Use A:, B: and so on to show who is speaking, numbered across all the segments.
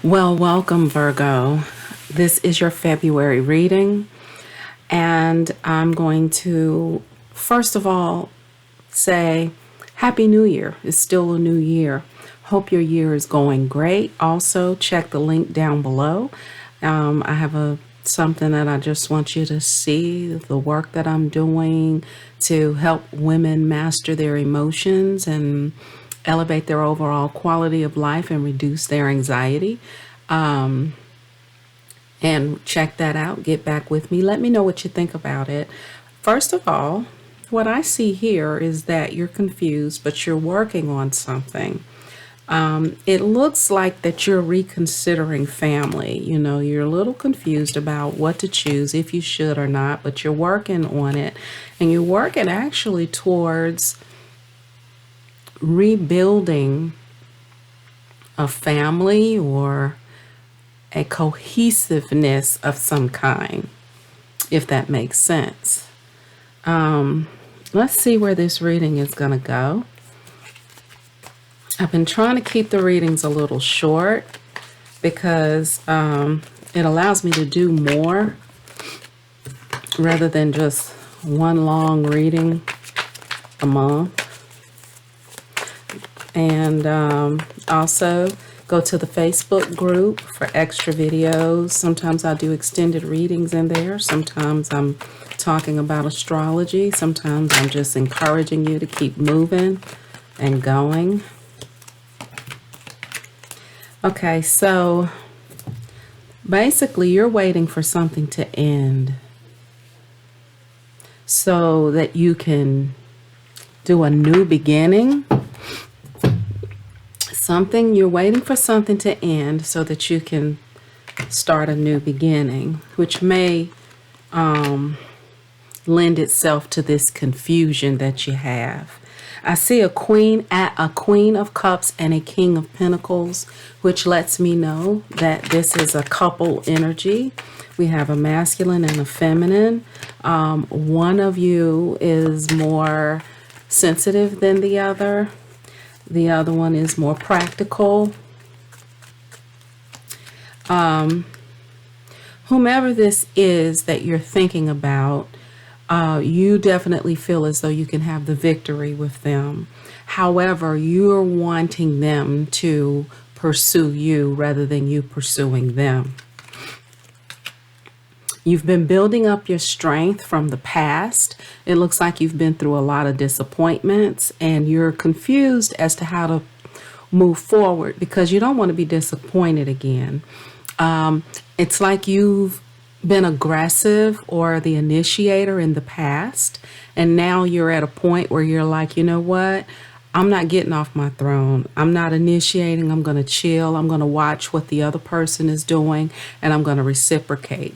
A: Well, welcome, Virgo. This is your February reading, and I'm going to, first of all, say Happy New Year. It's still a new year. Hope your year is going great. Also, check the link down below. I have something that I just want you to see, the work that I'm doing to help women master their emotions and elevate their overall quality of life and reduce their anxiety. And check that out. Get back with me. Let me know what you think about it. First of all, what I see here is that you're confused, but you're working on something. It looks like that you're reconsidering family. You know, you're a little confused about what to choose, if you should or not, but you're working on it. And you're working actually towards rebuilding a family or a cohesiveness of some kind, if that makes sense. Let's see where this reading is going to go. I've been trying to keep the readings a little short because it allows me to do more rather than just one long reading a month. And also go to the Facebook group for extra videos. Sometimes I do extended readings in there. Sometimes I'm talking about astrology. Sometimes I'm just encouraging you to keep moving and going. Okay, so basically you're waiting for something to end so that you can do a new beginning. You're waiting for something to end so that you can start a new beginning, which may lend itself to this confusion that you have. I see a queen of cups and a king of pentacles, which lets me know that this is a couple energy. We have a masculine and a feminine. One of you is more sensitive than the other. The other one is more practical. Whomever this is that you're thinking about, you definitely feel as though you can have the victory with them. However, you're wanting them to pursue you rather than you pursuing them. You've been building up your strength from the past. It looks like you've been through a lot of disappointments and you're confused as to how to move forward because you don't want to be disappointed again. It's like you've been aggressive or the initiator in the past, and now you're at a point where you're like, you know what? I'm not getting off my throne. I'm not initiating. I'm going to chill. I'm going to watch what the other person is doing, and I'm going to reciprocate.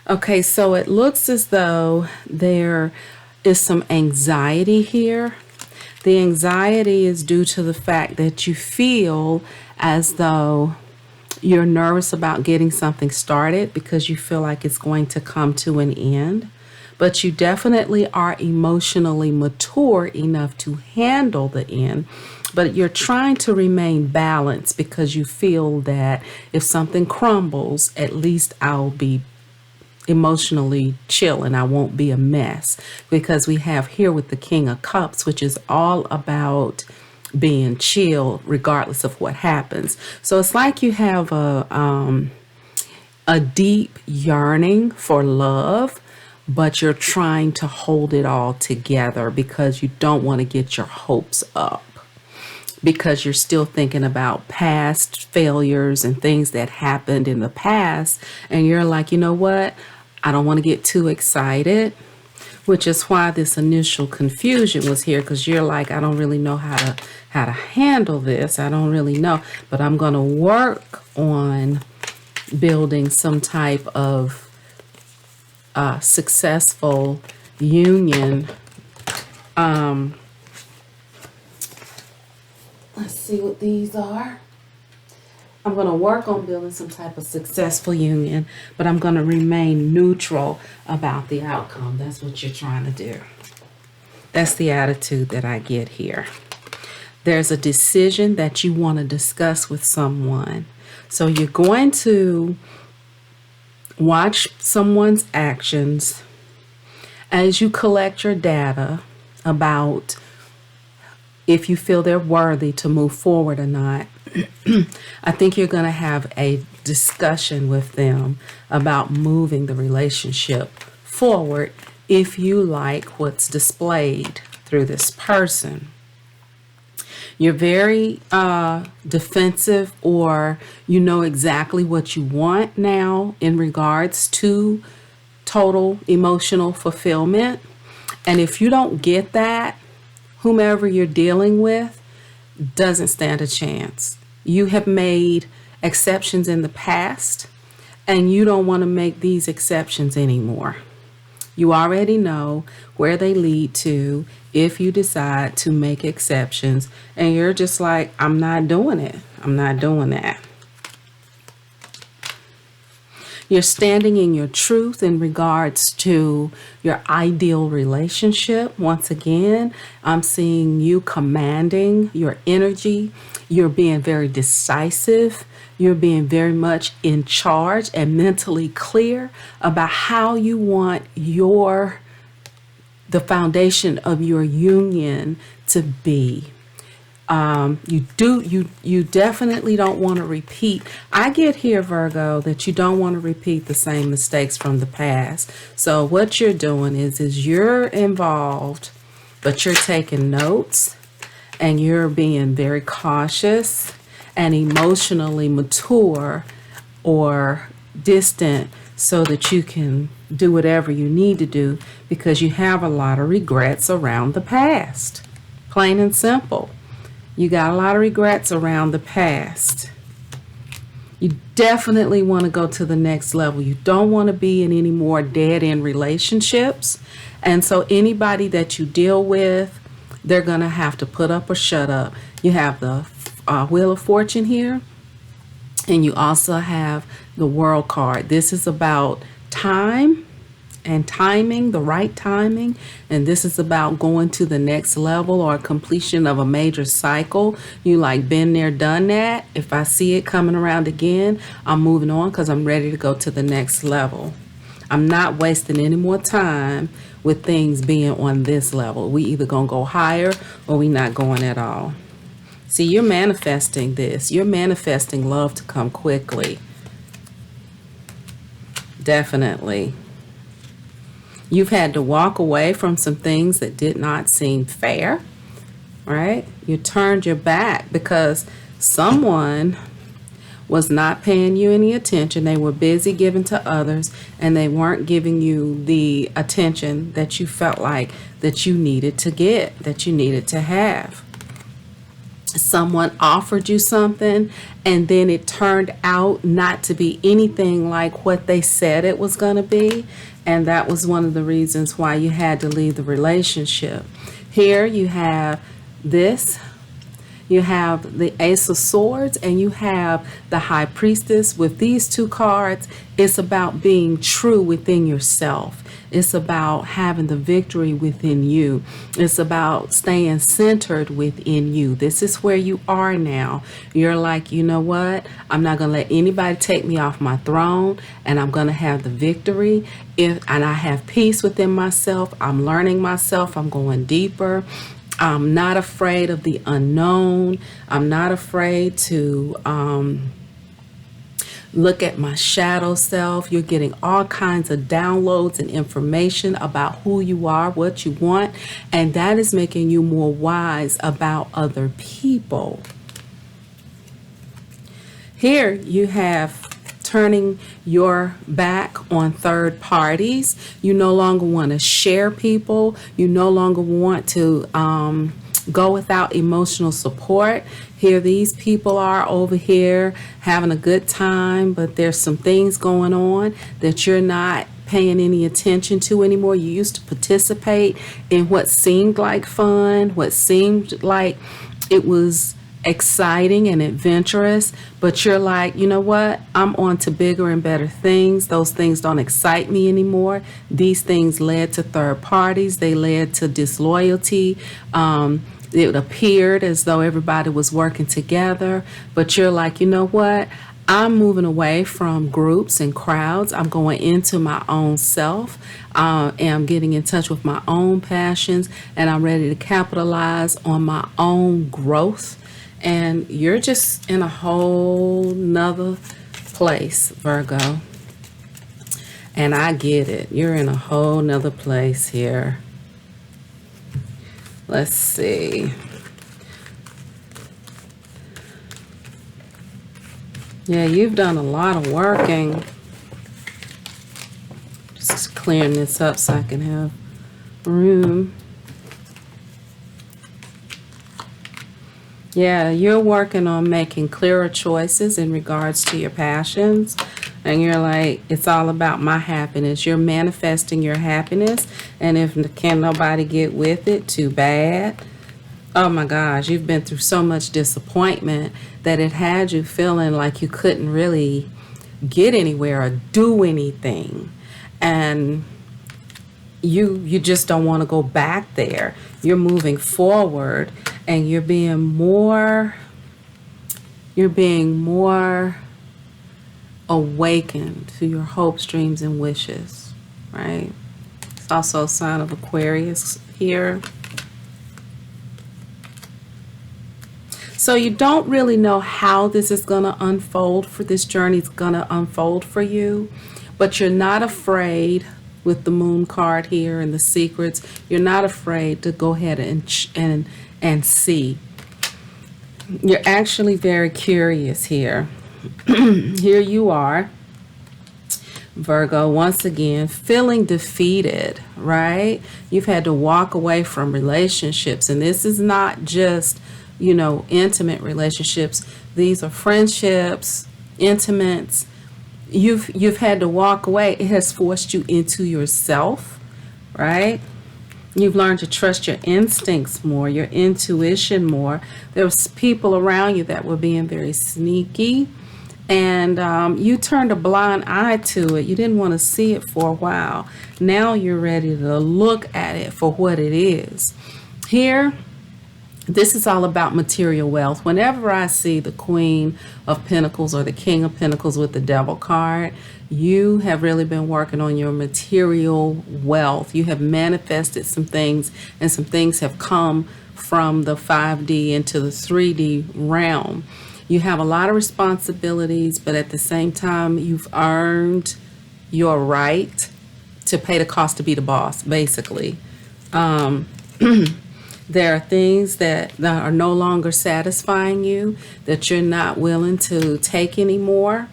A: Okay, so it looks as though there is some anxiety here. The anxiety is due to the fact that you feel as though you're nervous about getting something started because you feel like it's going to come to an end. But you definitely are emotionally mature enough to handle the end. But you're trying to remain balanced because you feel that if something crumbles, at least I'll be emotionally chill and I won't be a mess, because we have here with the King of Cups, which is all about being chill regardless of what happens. So it's like you have a deep yearning for love, but you're trying to hold it all together because you don't want to get your hopes up, because you're still thinking about past failures and things that happened in the past. And you're like, you know what? I don't want to get too excited, which is why this initial confusion was here, because you're like, I don't really know how to handle this. I don't really know, but I'm going to work on building some type of successful union. Let's see what these are. I'm going to work on building some type of successful union, but I'm going to remain neutral about the outcome. That's what you're trying to do. That's the attitude that I get here. There's a decision that you want to discuss with someone. So you're going to watch someone's actions as you collect your data about if you feel they're worthy to move forward or not. I think you're going to have a discussion with them about moving the relationship forward if you like what's displayed through this person. You're very defensive, or you know exactly what you want now in regards to total emotional fulfillment. And if you don't get that, whomever you're dealing with doesn't stand a chance. You have made exceptions in the past, and you don't want to make these exceptions anymore. You already know where they lead to if you decide to make exceptions, and you're just like, I'm not doing it. I'm not doing that. You're standing in your truth in regards to your ideal relationship. Once again, I'm seeing you commanding your energy. You're being very decisive. You're being very much in charge and mentally clear about how you want the foundation of your union to be. You definitely don't want to repeat. I get here, Virgo, that you don't want to repeat the same mistakes from the past. So what you're doing is you're involved, but you're taking notes, and you're being very cautious and emotionally mature or distant so that you can do whatever you need to do, because you have a lot of regrets around the past. Plain and simple. You got a lot of regrets around the past. You definitely want to go to the next level. You don't want to be in any more dead-end relationships. And so anybody that you deal with, they're going to have to put up or shut up. You have the Wheel of Fortune here, and you also have the World card. This is about time and timing, the right timing, and this is about going to the next level or completion of a major cycle. You like been there, done that. If I see it coming around again, I'm moving on because I'm ready to go to the next level. I'm not wasting any more time with things being on this level. We either gonna go higher or we not going at all. See, you're manifesting this. You're manifesting love to come quickly. Definitely. You've had to walk away from some things that did not seem fair, right? You turned your back because someone was not paying you any attention. They were busy giving to others, and they weren't giving you the attention that you felt like that you needed to get, that you needed to have. Someone offered you something, and then it turned out not to be anything like what they said it was going to be. And that was one of the reasons why you had to leave the relationship. Here you have this. You have the Ace of Swords, and you have the High Priestess. With these two cards, it's about being true within yourself. It's about having the victory within you. It's about staying centered within you. This is where you are now. You're like, you know what? I'm not going to let anybody take me off my throne, and I'm going to have the victory. And I have peace within myself. I'm learning myself. I'm going deeper. I'm not afraid of the unknown. I'm not afraid to look at my shadow self. You're getting all kinds of downloads and information about who you are, what you want, and that is making you more wise about other people. Here you have turning your back on third parties. You no longer want to share people. You no longer want to go without emotional support. Here these people are over here having a good time, but there's some things going on that you're not paying any attention to anymore. You used to participate in what seemed like fun, what seemed like it was exciting and adventurous, but you're like, you know what? I'm on to bigger and better things. Those things don't excite me anymore. These things led to third parties. They led to disloyalty, It appeared as though everybody was working together, but you're like, you know what? I'm moving away from groups and crowds. I'm going into my own self, and I'm getting in touch with my own passions, and I'm ready to capitalize on my own growth. And you're just in a whole nother place, Virgo. And I get it. You're in a whole nother place here. Let's see. Yeah, you've done a lot of working. Just clearing this up so I can have room. Yeah, you're working on making clearer choices in regards to your passions. And you're like, it's all about my happiness. You're manifesting your happiness. And if can nobody get with it, too bad. Oh my gosh, you've been through so much disappointment that it had you feeling like you couldn't really get anywhere or do anything. And you just don't want to go back there. You're moving forward and you're being more awakened to your hopes, dreams, and wishes, right? It's also a sign of Aquarius here. So you don't really know how this is going to unfold, for this journey is going to unfold for you, but you're not afraid with the moon card here and the secrets. You're not afraid to go ahead and see. You're actually very curious here. Here you are, Virgo, once again, feeling defeated, right? You've had to walk away from relationships, and this is not just, you know, intimate relationships. These are friendships, intimates. You've had to walk away. It has forced you into yourself, right? You've learned to trust your instincts more, your intuition more. There was people around you that were being very sneaky, and you turned a blind eye to it. You didn't want to see it for a while. Now you're ready to look at it for what it is. Here, this is all about material wealth. Whenever I see the Queen of Pentacles or the King of Pentacles with the Devil card, you have really been working on your material wealth. You have manifested some things, and some things have come from the 5D into the 3D realm. You have a lot of responsibilities, but at the same time, you've earned your right to pay the cost to be the boss, basically. There are things that are no longer satisfying you, that you're not willing to take anymore.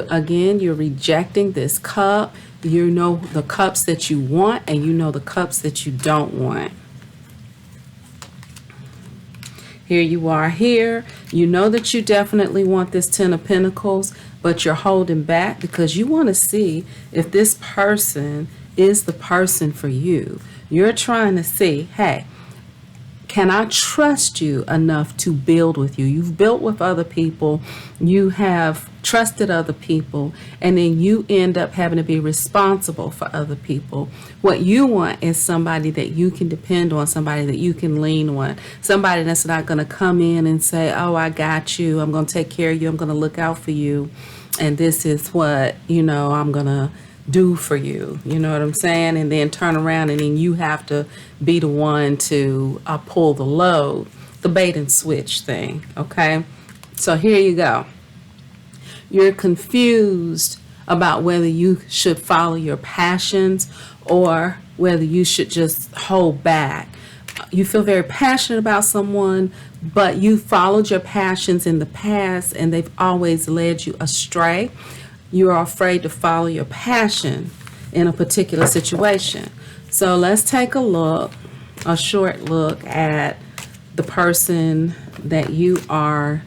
A: Again, you're rejecting this cup. You know the cups that you want, and you know the cups that you don't want. Here you are here. You know that you definitely want this 10 of Pentacles, but you're holding back because you want to see if this person is the person for you. You're trying to see, hey, can I trust you enough to build with you? You've built with other people. You have trusted other people, and then you end up having to be responsible for other people. What you want is somebody that you can depend on, somebody that you can lean on, somebody that's not going to come in and say, oh, I got you. I'm going to take care of you. I'm going to look out for you. And this is what, you know, I'm going to do for you. You know what I'm saying? And then turn around and then you have to be the one to pull the load, the bait and switch thing. Okay. So here you go. You're confused about whether you should follow your passions or whether you should just hold back. You feel very passionate about someone, but you followed your passions in the past and they've always led you astray. You are afraid to follow your passion in a particular situation. So let's take a short look at the person that you are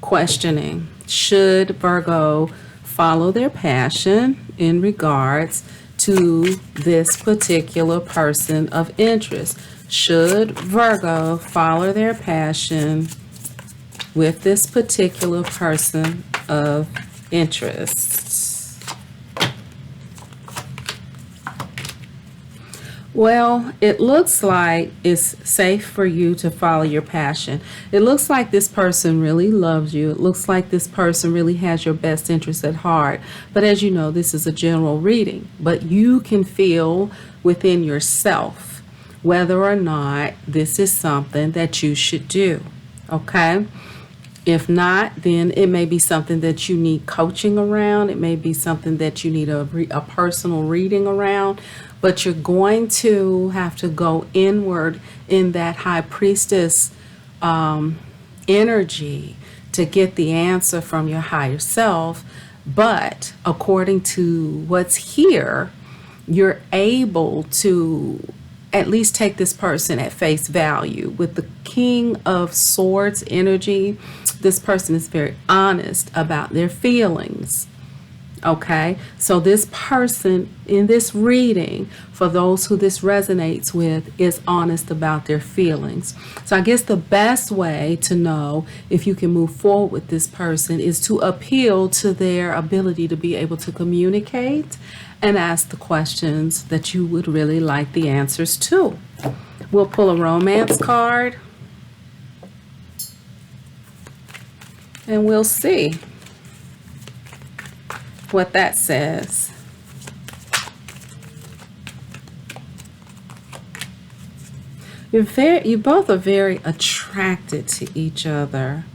A: questioning. Should Virgo follow their passion in regards to this particular person of interest? Should Virgo follow their passion with this particular person of interest? Well, it looks like it's safe for you to follow your passion. It looks like this person really loves you. It looks like this person really has your best interest at heart. But as you know, this is a general reading. But you can feel within yourself whether or not this is something that you should do. Okay? If not, then it may be something that you need coaching around. It may be something that you need a personal reading around. But you're going to have to go inward in that high priestess energy to get the answer from your higher self. But according to what's here, you're able to at least take this person at face value. With the King of Swords energy, this person is very honest about their feelings. Okay, so this person in this reading, for those who this resonates with, is honest about their feelings. So I guess the best way to know if you can move forward with this person is to appeal to their ability to be able to communicate and ask the questions that you would really like the answers to. We'll pull a romance card and we'll see what that says. You both are very attracted to each other.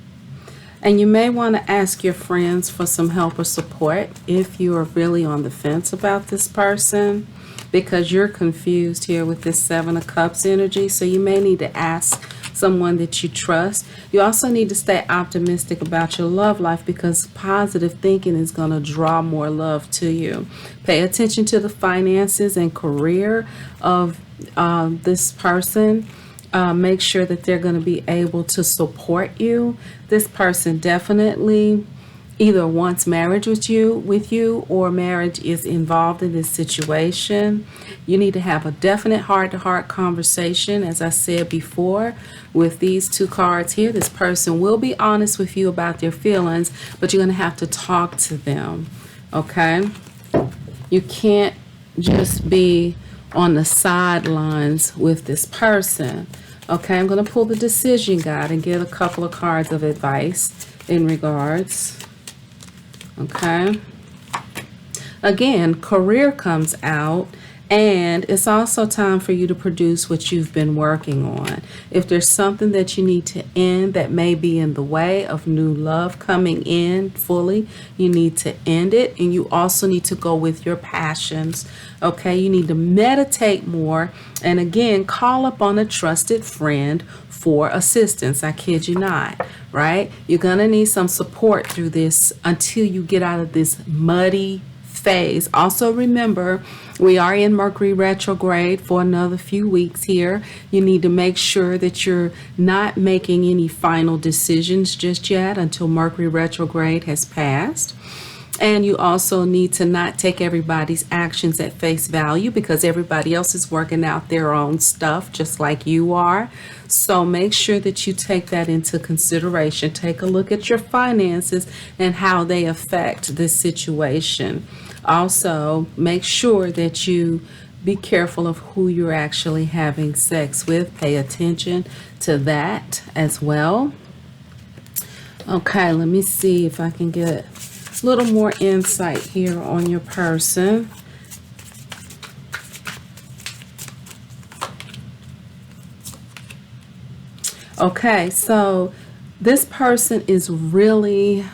A: And you may want to ask your friends for some help or support if you are really on the fence about this person, because you're confused here with this Seven of Cups energy. So you may need to ask someone that you trust. You also need to stay optimistic about your love life, because positive thinking is going to draw more love to you. Pay attention to the finances and career of this person. Make sure that they're going to be able to support you. This person definitely either wants marriage with you, or marriage is involved in this situation. You need to have a definite heart-to-heart conversation. As I said before, with these two cards here, this person will be honest with you about their feelings, but you're going to have to talk to them. Okay? You can't just be on the sidelines with this person. Okay, I'm going to pull the decision guide and get a couple of cards of advice in regards. Okay. Again, career comes out, and it's also time for you to produce what you've been working on. If there's something that you need to end that may be in the way of new love coming in fully, you need to end it. And you also need to go with your passions. Okay, you need to meditate more. And again, call upon a trusted friend for assistance. I kid you not, right? You're going to need some support through this until you get out of this muddy phase. Also remember, we are in Mercury retrograde for another few weeks here. You need to make sure that you're not making any final decisions just yet until Mercury retrograde has passed. And you also need to not take everybody's actions at face value, because everybody else is working out their own stuff just like you are. So make sure that you take that into consideration. Take a look at your finances and how they affect this situation. Also, make sure that you be careful of who you're actually having sex with. Pay attention to that as well. Okay, let me see if I can get a little more insight here on your person. Okay, so this person is really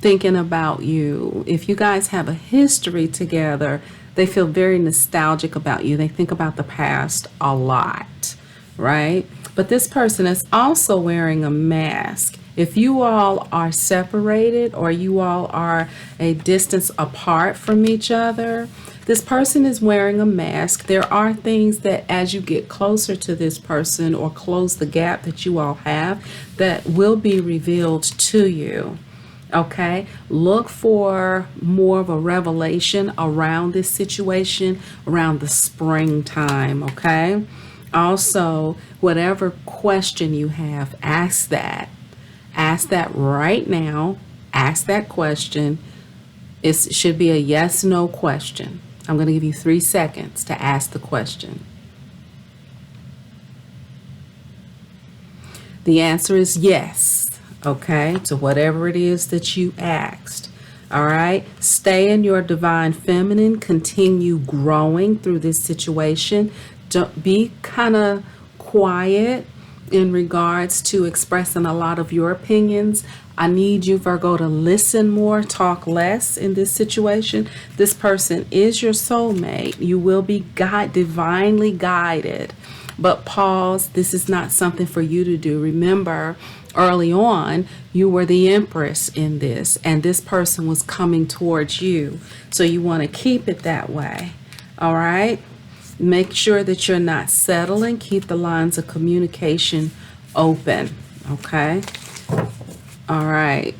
A: thinking about you. If you guys have a history together, they feel very nostalgic about you. They think about the past a lot, right? But this person is also wearing a mask. If you all are separated, or you all are a distance apart from each other, this person is wearing a mask. There are things that as you get closer to this person, or close the gap that you all have, that will be revealed to you. Okay, look for more of a revelation around this situation around the springtime. Okay, also, whatever question you have, ask that. Ask that right now. Ask that question. It should be a yes/no question. I'm going to give you 3 seconds to ask the question. The answer is yes, okay, to whatever it is that you asked. All right, stay in your divine feminine, continue growing through this situation. Don't be kind of quiet in regards to expressing a lot of your opinions. I need you, Virgo, to listen more, talk less in this situation. This person is your soulmate. You will be divinely guided. But pause. This is not something for you to do. Remember, early on, you were the empress in this, and this person was coming towards you. So you want to keep it that way. All right? Make sure that you're not settling. Keep the lines of communication open. Okay? All right.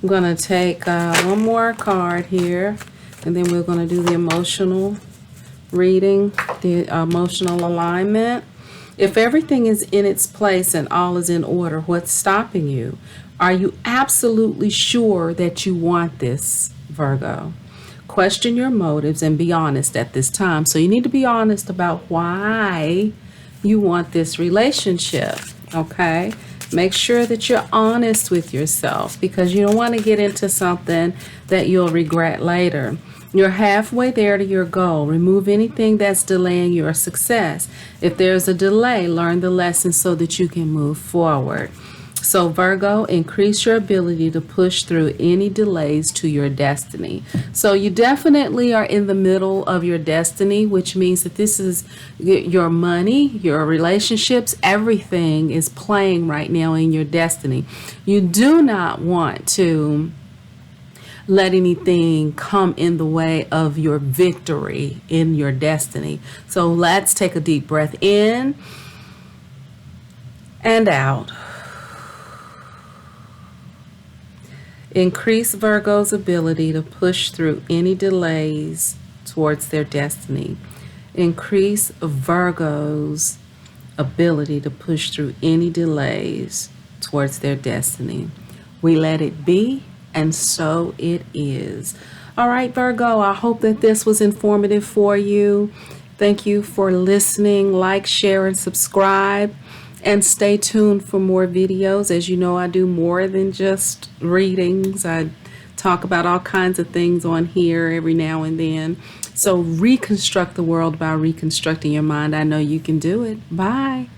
A: I'm going to take one more card here, and then we're going to do the emotional reading, the emotional alignment. If everything is in its place and all is in order, what's stopping you? Are you absolutely sure that you want this, Virgo? Question your motives and be honest at this time. So you need to be honest about why you want this relationship, okay? Make sure that you're honest with yourself, because you don't want to get into something that you'll regret later. You're halfway there to your goal. Remove anything that's delaying your success. If there's a delay, learn the lesson so that you can move forward. So Virgo, increase your ability to push through any delays to your destiny. So you definitely are in the middle of your destiny, which means that this is your money, your relationships, everything is playing right now in your destiny. You do not want to let anything come in the way of your victory in your destiny. So let's take a deep breath in and out. Increase Virgo's ability to push through any delays towards their destiny. Increase Virgo's ability to push through any delays towards their destiny. We let it be, and so it is. All right, Virgo, I hope that this was informative for you. Thank you for listening. Like, share, and subscribe. And stay tuned for more videos. As you know, I do more than just readings. I talk about all kinds of things on here every now and then. So reconstruct the world by reconstructing your mind. I know you can do it. Bye.